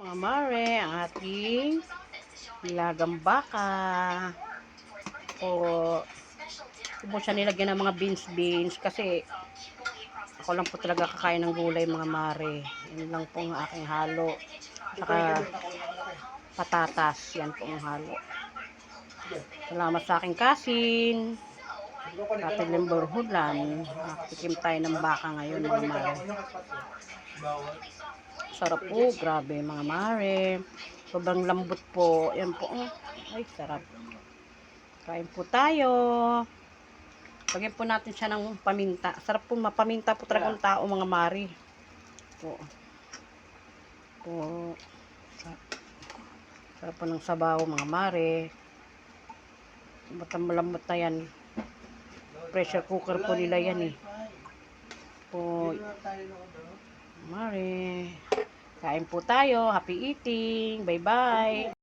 Mga mare, ang ating nilagang baka. O, ito po siya nilagyan ng mga beans kasi ako lang po talaga kakain ng gulay mga mare. Yan lang po ang aking halo. Saka patatas, yan po ang halo. Salamat sa aking kasin. Ating limberhulan. Nakatikim tayo ng baka ngayon mga mare. Sarap po, grabe mga mare. Sobrang lambot po. Yan po. Ay, sarap. Kain po tayo. Lagyan po natin siya ng paminta. Sarap po, mapaminta po talaga ang tao mga mare. Po. Po. Sarap po ng sabaw mga mare. Malambot na yan. Pressure cooker po nila yan eh. Po. Mare. Kain po tayo. Happy eating. Bye bye.